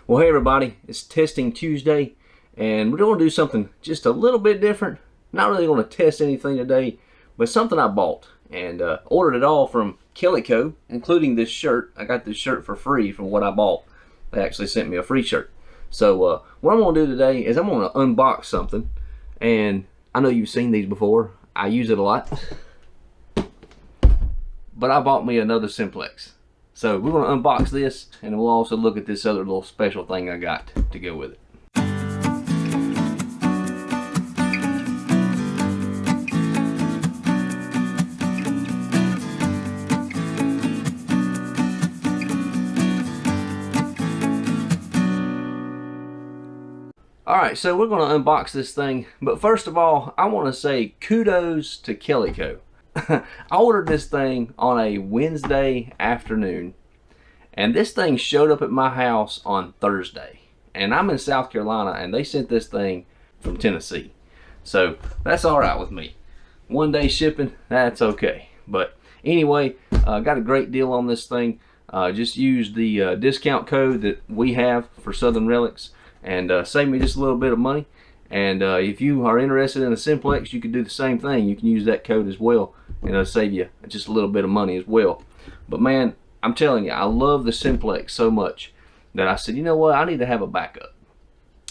Well, hey everybody, it's Testing Tuesday, and we're going to do something just a little bit different. Not really going to test anything today, but something I bought and ordered it all from Calico, including this shirt. I got this shirt for free from what I bought. They actually sent me a free shirt. So what I'm going to do today is I'm going to unbox something, and I know you've seen these before. I use it a lot, but I bought me another Simplex. So we're going to unbox this, and we'll also look at this other little special thing I got to go with it. Alright, so we're going to unbox this thing, but first of all, I want to say kudos to Calico. I ordered this thing on a Wednesday afternoon, and this thing showed up at my house on Thursday. And I'm in South Carolina, and they sent this thing from Tennessee. So that's alright with me. 1 day shipping, that's okay. But anyway, got a great deal on this thing. Just use the discount code that we have for SRELICS and save me just a little bit of money. And if you are interested in a Simplex, you can do the same thing. You can use that code as well, and it'll save you just a little bit of money as well. But man, I'm telling you, I love the Simplex so much that I said, you know what, I need to have a backup.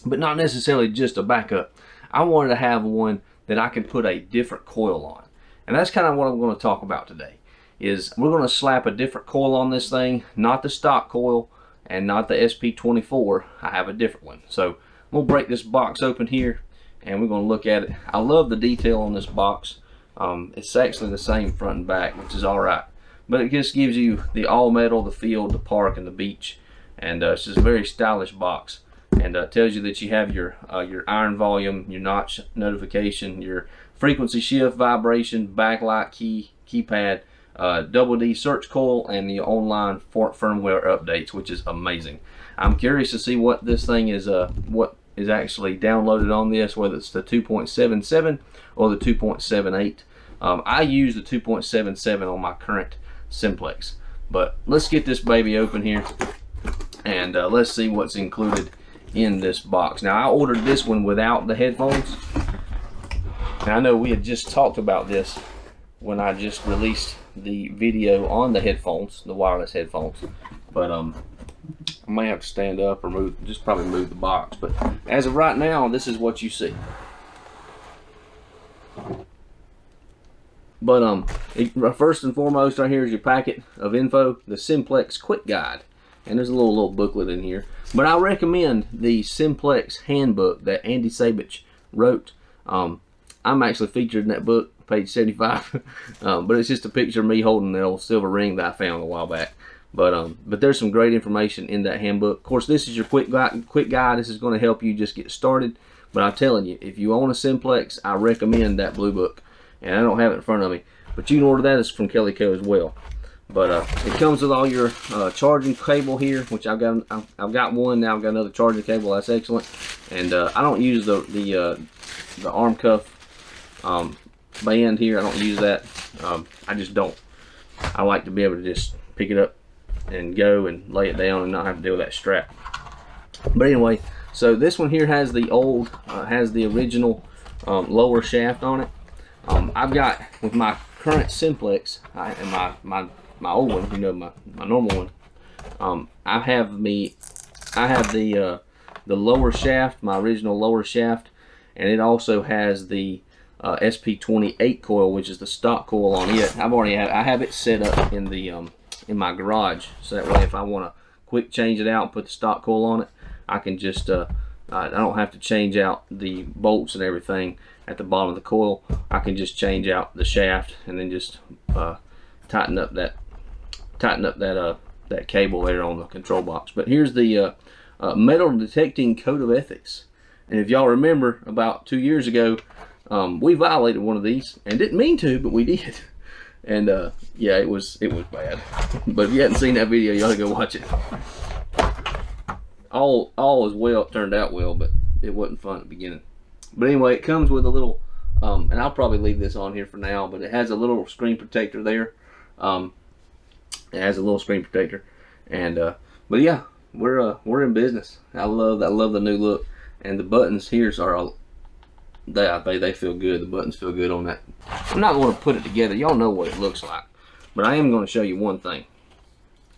But not necessarily just a backup. I wanted to have one that I can put a different coil on. And that's kind of what I'm going to talk about today. Is we're going to slap a different coil on this thing, not the stock coil and not the SP24. I have a different one. So we'll break this box open here, and we're going to look at it. I love the detail on this box. It's actually the same front and back, which is alright. But it just gives you the all metal, the field, the park, and the beach. And it's just a very stylish box. And tells you that you have your iron volume, your notch notification, your frequency shift, vibration, backlight key, keypad, double D search coil, and the online firmware updates, which is amazing. I'm curious to see what this thing is, what is actually downloaded on this, whether it's the 2.77 or the 2.78. I use the 2.77 on my current Simplex. But let's get this baby open here, and let's see what's included in this box. Now, I ordered this one without the headphones. Now, I know we had just talked about this when I just released the video on the headphones, the wireless headphones, but I may have to stand up or move, just probably move the box. But as of right now, this is what you see. But first and foremost, right here is your packet of info, the Simplex Quick Guide, and there's a little booklet in here. But I recommend the Simplex handbook that Andy Sabich wrote. I'm actually featured in that book, page 75, but it's just a picture of me holding the old silver ring that I found a while back. But there's some great information in that handbook. Of course, this is your quick guide. This is going to help you just get started. But I'm telling you, if you own a Simplex, I recommend that blue book. And I don't have it in front of me, but you can order that from Calico as well. But it comes with all your charging cable here, which I've got one now. I've got another charging cable. That's excellent. And I don't use the arm cuff band here. I don't use that. I just don't. I like to be able to just pick it up and go and lay it down and not have to deal with that strap. But anyway, so this one here has the old, has the original lower shaft on it. I've got, with my current Simplex and my old one, you know, my normal one, I have the lower shaft, my original lower shaft, and it also has the SP28 coil, which is the stock coil on it. I have it set up in the in my garage, so that way if I want to quick change it out and put the stock coil on it, I can just I don't have to change out the bolts and everything at the bottom of the coil. I can just change out the shaft and then just tighten up that cable there on the control box. But here's the metal detecting code of ethics. And if y'all remember, about 2 years ago, we violated one of these, and didn't mean to, but we did. And yeah, it was bad. But if you hadn't seen that video, you ought to go watch it. All is well. It turned out well, but it wasn't fun at the beginning. But anyway, it comes with a little, and I'll probably leave this on here for now, but it has a little screen protector there. It has a little screen protector, and but yeah, we're in business. I love the new look, and the buttons here are they feel good. The buttons feel good on that. I'm not going to put it together. Y'all know what it looks like, but I am going to show you one thing.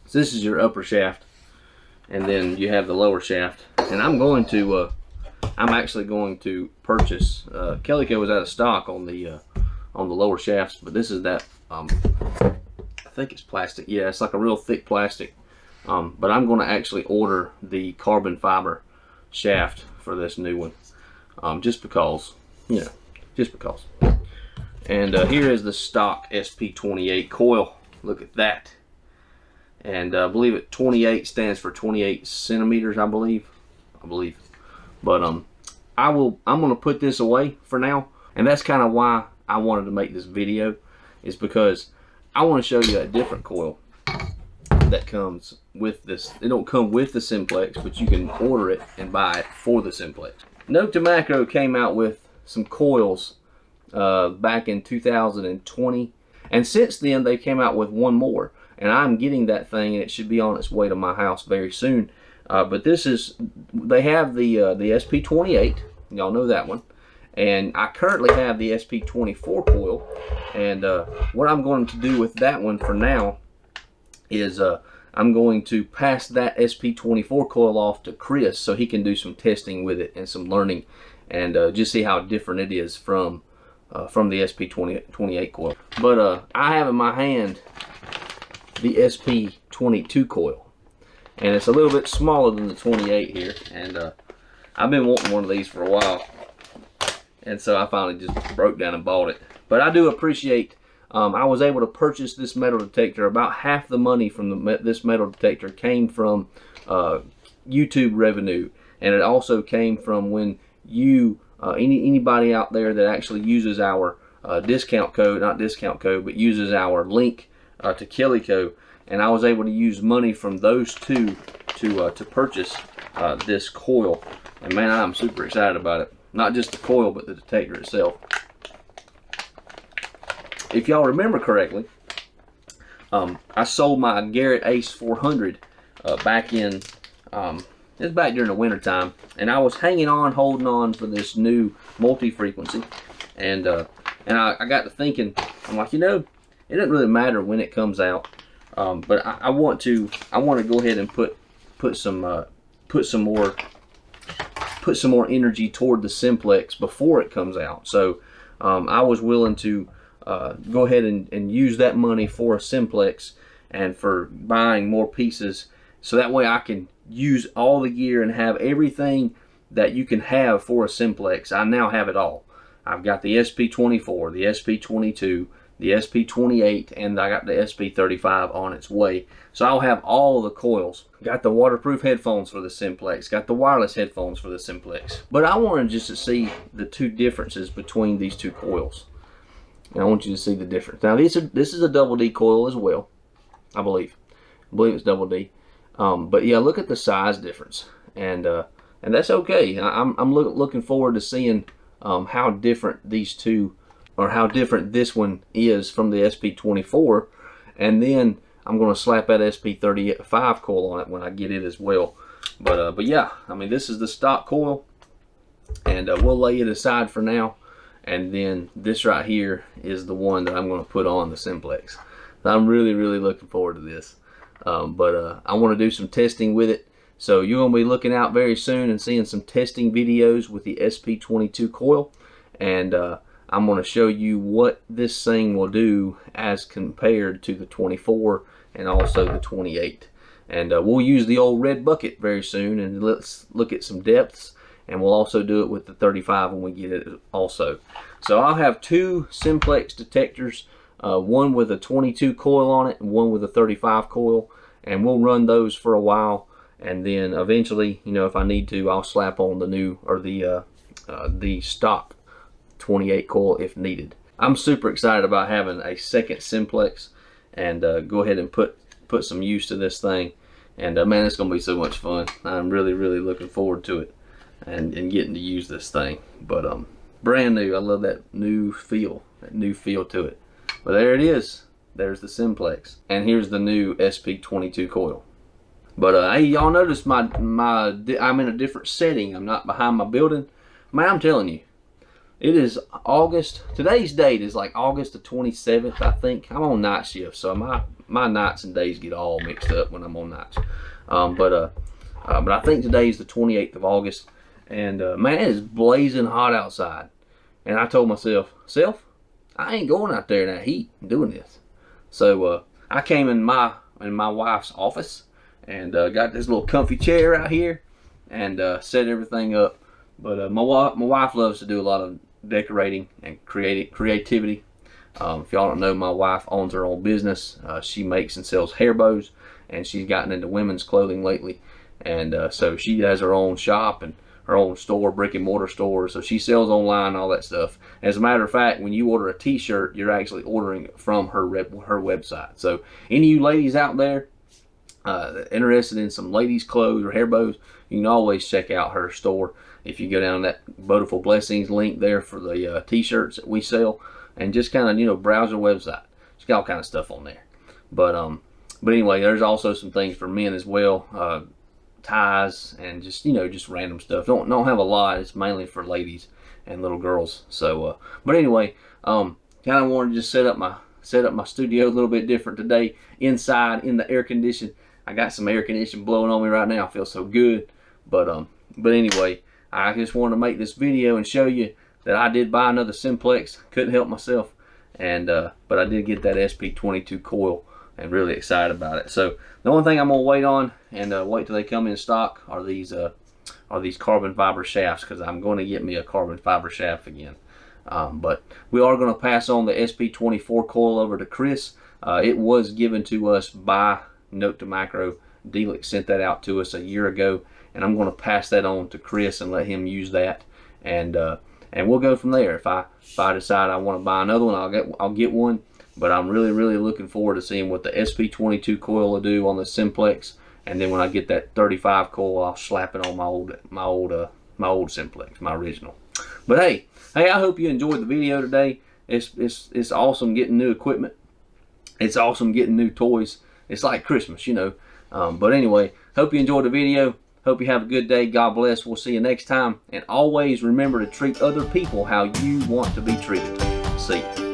So this is your upper shaft, and then you have the lower shaft. And I'm actually going to purchase. Calico was out of stock on the lower shafts, but this is that. I think it's plastic. Yeah, it's like a real thick plastic. But I'm going to actually order the carbon fiber shaft for this new one, just because, you know, just because. And here is the stock SP28 coil. Look at that. And I believe 28 stands for 28 centimeters. I believe. But I'm going to put this away for now, and that's kind of why I wanted to make this video, is because I want to show you a different coil that comes with this. It don't come with the Simplex, but you can order it and buy it for the Simplex. Nokta Makro came out with some coils back in 2020, and since then they came out with one more, and I'm getting that thing, and it should be on its way to my house very soon. But they have the SP28, y'all know that one, and I currently have the SP24 coil. And what I'm going to do with that one for now is I'm going to pass that SP24 coil off to Chris so he can do some testing with it and some learning, and just see how different it is from the SP28 coil. But I have in my hand the SP22 coil, and it's a little bit smaller than the 28 here, and I've been wanting one of these for a while, and so I finally just broke down and bought it. But I do appreciate I was able to purchase this metal detector. About half the money from this metal detector came from YouTube revenue, and it also came from when you anybody out there that actually uses our discount code, not discount code, but uses our link to Calico, and I was able to use money from those two to purchase this coil. And man, I'm super excited about it. Not just the coil, but the detector itself. If y'all remember correctly, I sold my Garrett Ace 400 back in, it was back during the winter time, and I was hanging on, holding on for this new multi-frequency, and I got to thinking, I'm like, you know, it doesn't really matter when it comes out, but I want to go ahead and put some more energy toward the Simplex before it comes out. So I was willing to go ahead and use that money for a Simplex and for buying more pieces, so that way I can use all the gear and have everything that you can have for a Simplex. I now have it all. I've got the SP24, the SP22, the SP28, and I got the SP35 on its way. So I'll have all the coils. Got the waterproof headphones for the Simplex, got the wireless headphones for the Simplex. But I wanted just to see the two differences between these two coils. And I want you to see the difference. Now this is a double D coil as well, I believe. I believe it's double D. But yeah, look at the size difference, and that's okay. I'm looking forward to seeing how different these two, or how different this one is from the SP24, and then I'm going to slap that SP35 coil on it when I get it as well. But yeah, I mean, this is the stock coil, and we'll lay it aside for now. And then this right here is the one that I'm going to put on the Simplex. So I'm really looking forward to this. I want to do some testing with it. So you're going to be looking out very soon and seeing some testing videos with the SP22 coil. And I'm going to show you what this thing will do as compared to the 24 and also the 28. And we'll use the old red bucket very soon, and let's look at some depths. And we'll also do it with the 35 when we get it also. So I'll have two Simplex detectors, one with a 22 coil on it and one with a 35 coil, and we'll run those for a while, and then eventually, you know, if I need to, I'll slap on the new, or the stock 28 coil if needed. I'm super excited about having a second Simplex, and go ahead and put some use to this thing, and man, it's gonna be so much fun. I'm really looking forward to it. And getting to use this thing. But brand new. I love that new feel to it. But there it is. There's the Simplex, and here's the new SP22 coil. But hey, y'all notice I'm in a different setting. I'm not behind my building. Man, I'm telling you, it is August. Today's date is like August the 27th, I think. I'm on night shift, so my nights and days get all mixed up when I'm on nights. But I think today's the 28th of August, and man, it is blazing hot outside. And I told myself, I ain't going out there in that heat and doing this. So I came in my wife's office and got this little comfy chair out here and set everything up. But my wife loves to do a lot of decorating and creativity. If y'all don't know, my wife owns her own business. She makes and sells hair bows, and she's gotten into women's clothing lately. And so she has her own shop and her own store, brick and mortar store. So she sells online, all that stuff. As a matter of fact, when you order a t-shirt, you're actually ordering it from her website. So any of you ladies out there interested in some ladies clothes or hair bows, you can always check out her store. If you go down that Beautiful Blessings link there for the t-shirts that we sell, and just kind of, you know, browse her website. She's got all kind of stuff on there. But anyway, there's also some things for men as well. Ties and just, you know, just random stuff. Don't have a lot. It's mainly for ladies and little girls. So but anyway, kind of wanted to just set up my studio a little bit different today, inside in the air condition. I got some air conditioning blowing on me right now. I feel so good. But anyway, I just wanted to make this video and show you that I did buy another Simplex. Couldn't help myself. And but I did get that SP22 coil, and really excited about it. So the only thing I'm gonna wait on and wait till they come in stock are these carbon fiber shafts, because I'm going to get me a carbon fiber shaft again. But we are going to pass on the SP24 coil over to Chris. It was given to us by Nokta Makro. Delix sent that out to us a year ago, and I'm going to pass that on to Chris and let him use that, and we'll go from there. If I decide I want to buy another one, I'll get one. But I'm really looking forward to seeing what the SP22 coil will do on the Simplex, and then when I get that 35 coil, I'll slap it on my old Simplex, my original. But hey, I hope you enjoyed the video today. It's awesome getting new equipment. It's awesome getting new toys. It's like Christmas, you know. But anyway, hope you enjoyed the video. Hope you have a good day. God bless. We'll see you next time. And always remember to treat other people how you want to be treated. See you.